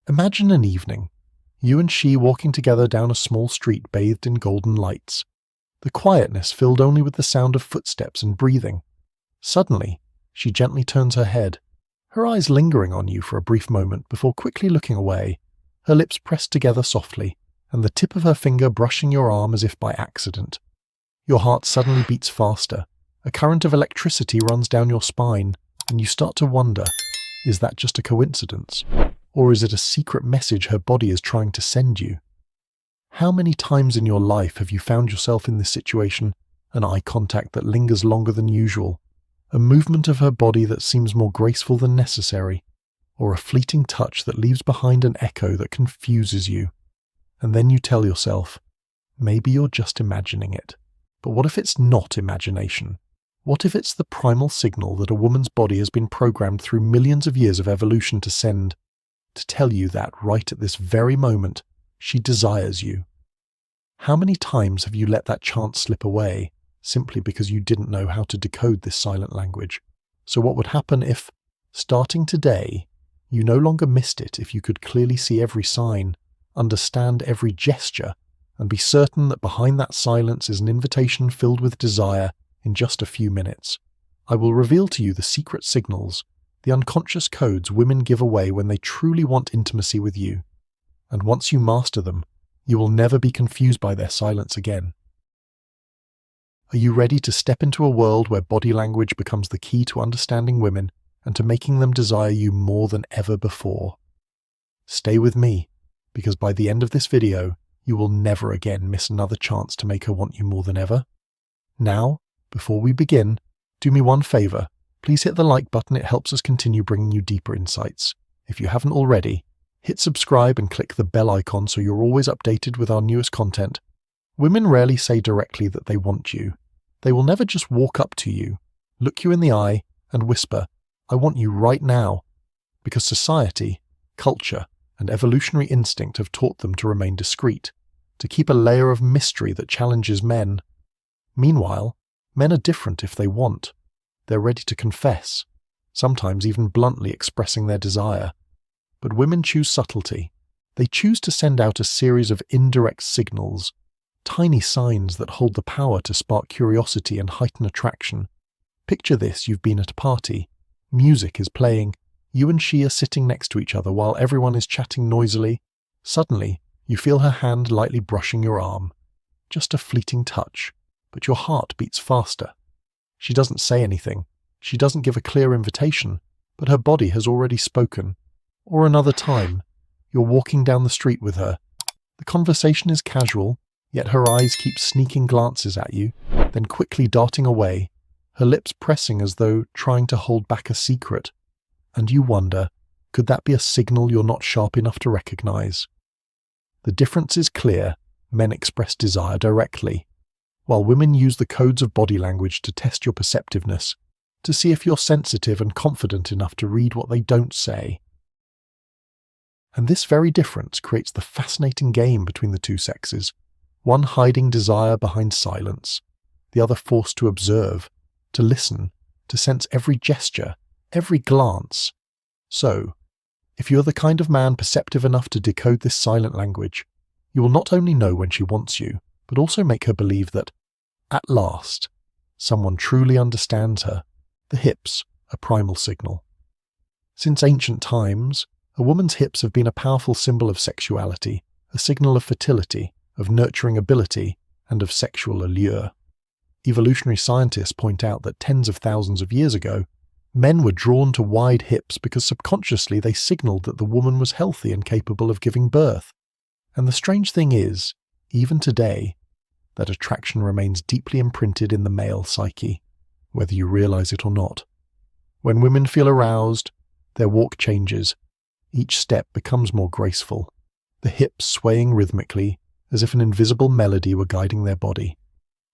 Imagine an evening. You and she walking together down a small street bathed in golden lights. The quietness filled only with the sound of footsteps and breathing. Suddenly, she gently turns her head, her eyes lingering on you for a brief moment before quickly looking away, her lips pressed together softly, and the tip of her finger brushing your arm as if by accident. Your heart suddenly beats faster. A current of electricity runs down your spine, and you start to wonder, is that just a coincidence? Or is it a secret message her body is trying to send you? How many times in your life have you found yourself in this situation? An eye contact that lingers longer than usual, a movement of her body that seems more graceful than necessary, or a fleeting touch that leaves behind an echo that confuses you. And then you tell yourself, maybe you're just imagining it. But what if it's not imagination? What if it's the primal signal that a woman's body has been programmed through millions of years of evolution to send, to tell you that right at this very moment, she desires you? How many times have you let that chance slip away, simply because you didn't know how to decode this silent language? So what would happen if, starting today, you no longer missed it if you could clearly see every sign, understand every gesture, and be certain that behind that silence is an invitation filled with desire in just a few minutes? I will reveal to you the secret signals, the unconscious codes women give away when they truly want intimacy with you. And once you master them, you will never be confused by their silence again. Are you ready to step into a world where body language becomes the key to understanding women and to making them desire you more than ever before? Stay with me, because by the end of this video, you will never again miss another chance to make her want you more than ever. Now, before we begin, do me one favor. Please hit the like button. It helps us continue bringing you deeper insights. If you haven't already, hit subscribe and click the bell icon so you're always updated with our newest content. Women rarely say directly that they want you. They will never just walk up to you, look you in the eye, and whisper, "I want you right now," because society, culture, and evolutionary instinct have taught them to remain discreet, to keep a layer of mystery that challenges men. Meanwhile, men are different if they want. They're ready to confess, sometimes even bluntly expressing their desire. But women choose subtlety. They choose to send out a series of indirect signals, tiny signs that hold the power to spark curiosity and heighten attraction. Picture this: you've been at a party. Music is playing. You and she are sitting next to each other while everyone is chatting noisily. Suddenly, you feel her hand lightly brushing your arm. Just a fleeting touch, but your heart beats faster. She doesn't say anything. She doesn't give a clear invitation, but her body has already spoken. Or another time, you're walking down the street with her. The conversation is casual, yet her eyes keep sneaking glances at you, then quickly darting away, her lips pressing as though trying to hold back a secret. And you wonder, could that be a signal you're not sharp enough to recognize? The difference is clear. Men express desire directly, while women use the codes of body language to test your perceptiveness, to see if you're sensitive and confident enough to read what they don't say. And this very difference creates the fascinating game between the two sexes, one hiding desire behind silence, the other forced to observe, to listen, to sense every gesture, every glance. So, if you're the kind of man perceptive enough to decode this silent language, you will not only know when she wants you, but also make her believe that, at last, someone truly understands her. The hips, a primal signal. Since ancient times, a woman's hips have been a powerful symbol of sexuality, a signal of fertility, of nurturing ability, and of sexual allure. Evolutionary scientists point out that tens of thousands of years ago, men were drawn to wide hips because subconsciously they signaled that the woman was healthy and capable of giving birth. And the strange thing is, even today, that attraction remains deeply imprinted in the male psyche, whether you realize it or not. When women feel aroused, their walk changes. Each step becomes more graceful, the hips swaying rhythmically as if an invisible melody were guiding their body.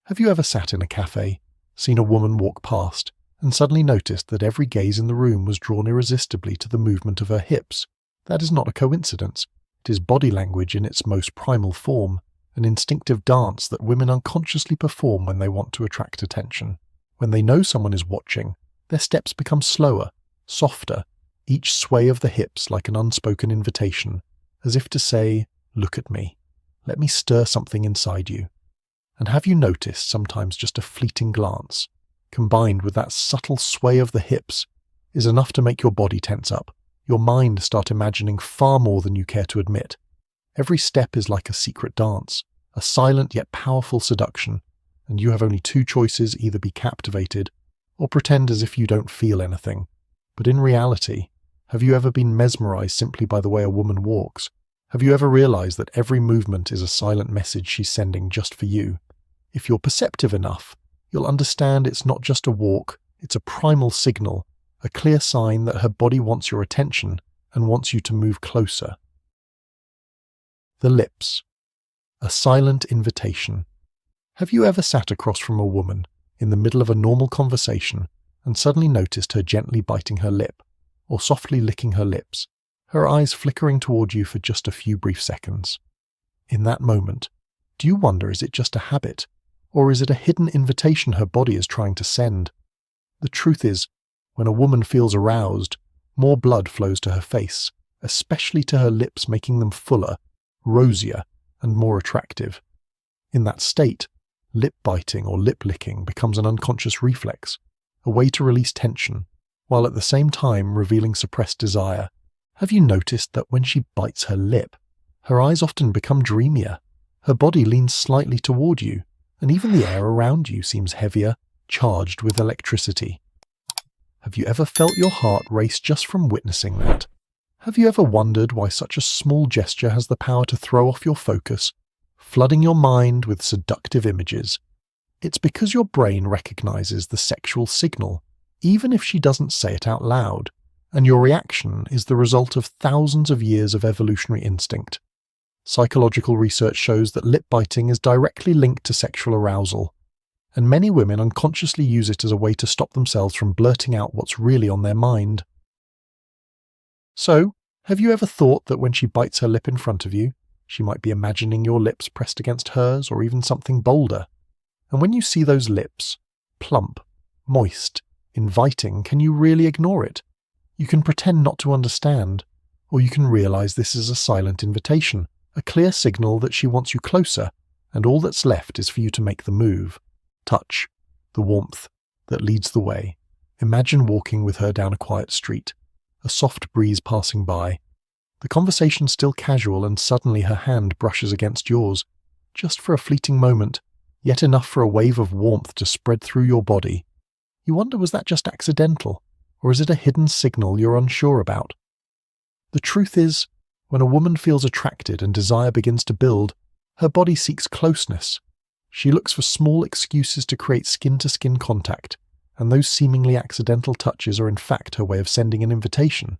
Have you ever sat in a cafe, seen a woman walk past, and suddenly noticed that every gaze in the room was drawn irresistibly to the movement of her hips? That is not a coincidence. It is body language in its most primal form, an instinctive dance that women unconsciously perform when they want to attract attention. When they know someone is watching, their steps become slower, softer, each sway of the hips like an unspoken invitation, as if to say, "Look at me. Let me stir something inside you." And have you noticed sometimes just a fleeting glance, combined with that subtle sway of the hips, is enough to make your body tense up, your mind start imagining far more than you care to admit. Every step is like a secret dance, a silent yet powerful seduction, and you have only two choices: either be captivated or pretend as if you don't feel anything. But in reality, have you ever been mesmerized simply by the way a woman walks? Have you ever realized that every movement is a silent message she's sending just for you? If you're perceptive enough, you'll understand it's not just a walk, it's a primal signal, a clear sign that her body wants your attention and wants you to move closer. The lips. A silent invitation. Have you ever sat across from a woman in the middle of a normal conversation and suddenly noticed her gently biting her lip or softly licking her lips, her eyes flickering toward you for just a few brief seconds? In that moment, do you wonder, is it just a habit, or is it a hidden invitation her body is trying to send? The truth is, when a woman feels aroused, more blood flows to her face, especially to her lips, making them fuller, rosier, and more attractive. In that state, lip biting or lip licking becomes an unconscious reflex, a way to release tension, while at the same time revealing suppressed desire. Have you noticed that when she bites her lip, her eyes often become dreamier, her body leans slightly toward you, and even the air around you seems heavier, charged with electricity? Have you ever felt your heart race just from witnessing that? Have you ever wondered why such a small gesture has the power to throw off your focus, flooding your mind with seductive images? It's because your brain recognizes the sexual signal, even if she doesn't say it out loud, and your reaction is the result of thousands of years of evolutionary instinct. Psychological research shows that lip biting is directly linked to sexual arousal, and many women unconsciously use it as a way to stop themselves from blurting out what's really on their mind. So, have you ever thought that when she bites her lip in front of you, she might be imagining your lips pressed against hers, or even something bolder? And when you see those lips, plump, moist, inviting, can you really ignore it? You can pretend not to understand, or you can realize this is a silent invitation, a clear signal that she wants you closer, and all that's left is for you to make the move. Touch, the warmth that leads the way. Imagine walking with her down a quiet street, a soft breeze passing by. The conversation's still casual, and suddenly her hand brushes against yours, just for a fleeting moment, yet enough for a wave of warmth to spread through your body. You wonder, was that just accidental, or is it a hidden signal you're unsure about? The truth is, when a woman feels attracted and desire begins to build, her body seeks closeness. She looks for small excuses to create skin-to-skin contact, and those seemingly accidental touches are in fact her way of sending an invitation.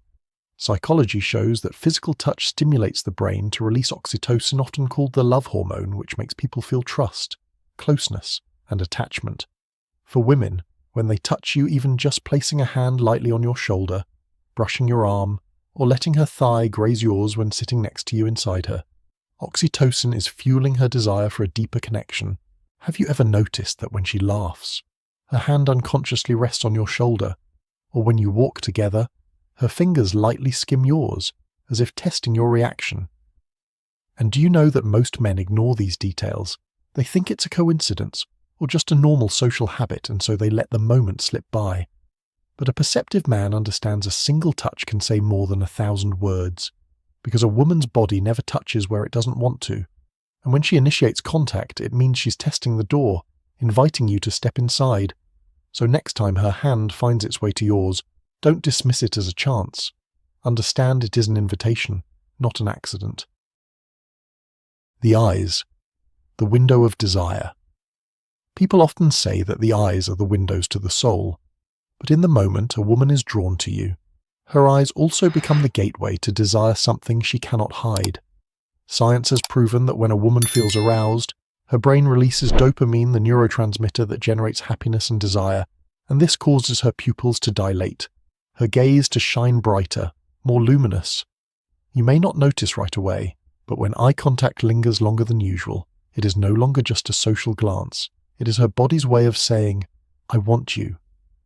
Psychology shows that physical touch stimulates the brain to release oxytocin, often called the love hormone, which makes people feel trust, closeness, and attachment. For women, when they touch you, even just placing a hand lightly on your shoulder, brushing your arm, or letting her thigh graze yours when sitting next to you inside her, oxytocin is fueling her desire for a deeper connection. Have you ever noticed that when she laughs, her hand unconsciously rests on your shoulder, or when you walk together, her fingers lightly skim yours, as if testing your reaction? And do you know that most men ignore these details? They think it's a coincidence, or just a normal social habit, and so they let the moment slip by. But a perceptive man understands a single touch can say more than 1,000 words, because a woman's body never touches where it doesn't want to. And when she initiates contact, it means she's testing the door, inviting you to step inside. So next time her hand finds its way to yours, don't dismiss it as a chance. Understand it is an invitation, not an accident. The eyes, the window of desire. People often say that the eyes are the windows to the soul, but in the moment a woman is drawn to you, her eyes also become the gateway to desire something she cannot hide. Science has proven that when a woman feels aroused, her brain releases dopamine, the neurotransmitter that generates happiness and desire, and this causes her pupils to dilate, her gaze to shine brighter, more luminous. You may not notice right away, but when eye contact lingers longer than usual, it is no longer just a social glance. It is her body's way of saying, "I want you."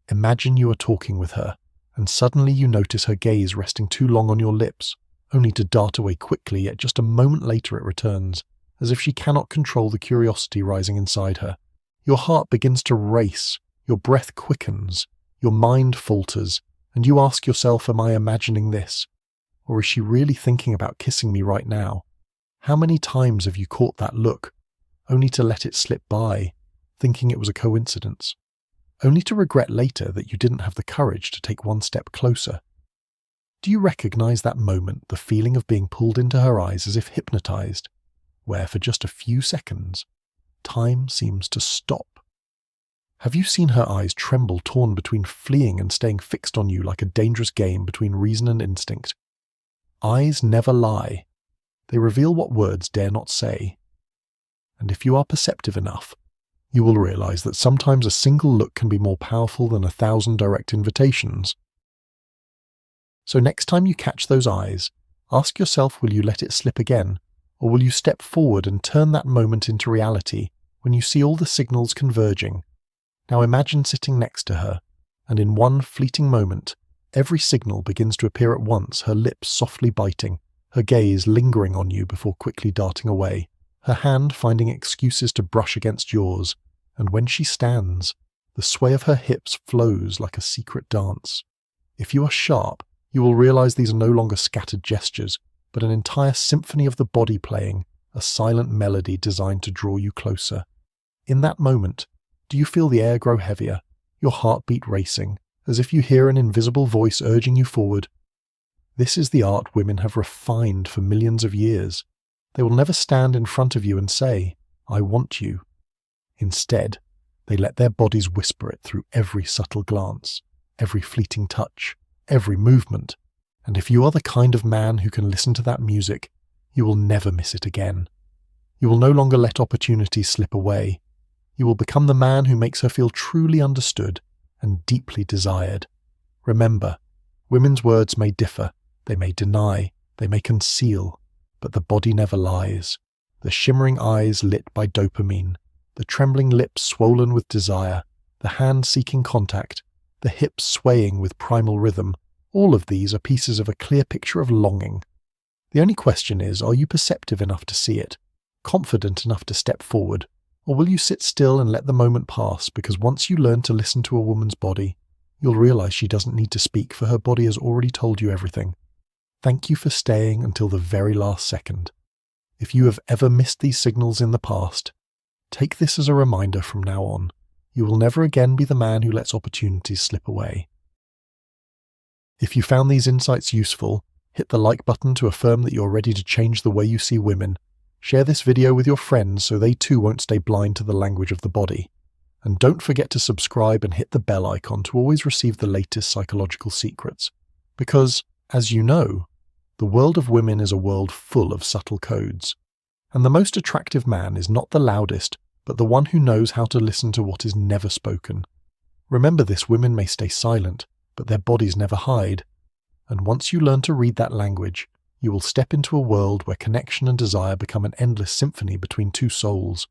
Imagine you are talking with her, and suddenly you notice her gaze resting too long on your lips, only to dart away quickly, yet just a moment later it returns, as if she cannot control the curiosity rising inside her. Your heart begins to race, your breath quickens, your mind falters, and you ask yourself, am I imagining this? Or is she really thinking about kissing me right now? How many times have you caught that look, only to let it slip by, thinking it was a coincidence, only to regret later that you didn't have the courage to take one step closer? Do you recognize that moment, the feeling of being pulled into her eyes as if hypnotized, where for just a few seconds, time seems to stop? Have you seen her eyes tremble, torn between fleeing and staying fixed on you like a dangerous game between reason and instinct? Eyes never lie. They reveal what words dare not say. And if you are perceptive enough, you will realize that sometimes a single look can be more powerful than 1,000 direct invitations. So next time you catch those eyes, ask yourself, will you let it slip again, or will you step forward and turn that moment into reality when you see all the signals converging? Now imagine sitting next to her, and in one fleeting moment, every signal begins to appear at once, her lips softly biting, her gaze lingering on you before quickly darting away, her hand finding excuses to brush against yours, and when she stands, the sway of her hips flows like a secret dance. If you are sharp, you will realize these are no longer scattered gestures, but an entire symphony of the body playing, a silent melody designed to draw you closer. In that moment, do you feel the air grow heavier, your heartbeat racing, as if you hear an invisible voice urging you forward? This is the art women have refined for millions of years. They will never stand in front of you and say, I want you. Instead, they let their bodies whisper it through every subtle glance, every fleeting touch, every movement. And if you are the kind of man who can listen to that music, you will never miss it again. You will no longer let opportunities slip away. You will become the man who makes her feel truly understood and deeply desired. Remember, women's words may differ, they may deny, they may conceal, but the body never lies. The shimmering eyes lit by dopamine, the trembling lips swollen with desire, the hand seeking contact, the hips swaying with primal rhythm, all of these are pieces of a clear picture of longing. The only question is, are you perceptive enough to see it, confident enough to step forward, or will you sit still and let the moment pass? Because once you learn to listen to a woman's body, you'll realize she doesn't need to speak, for her body has already told you everything. Thank you for staying until the very last second. If you have ever missed these signals in the past, take this as a reminder from now on. You will never again be the man who lets opportunities slip away. If you found these insights useful, hit the like button to affirm that you're ready to change the way you see women. Share this video with your friends so they too won't stay blind to the language of the body. And don't forget to subscribe and hit the bell icon to always receive the latest psychological secrets. Because, as you know, the world of women is a world full of subtle codes. And the most attractive man is not the loudest, but the one who knows how to listen to what is never spoken. Remember this, women may stay silent, but their bodies never hide. And once you learn to read that language, you will step into a world where connection and desire become an endless symphony between two souls.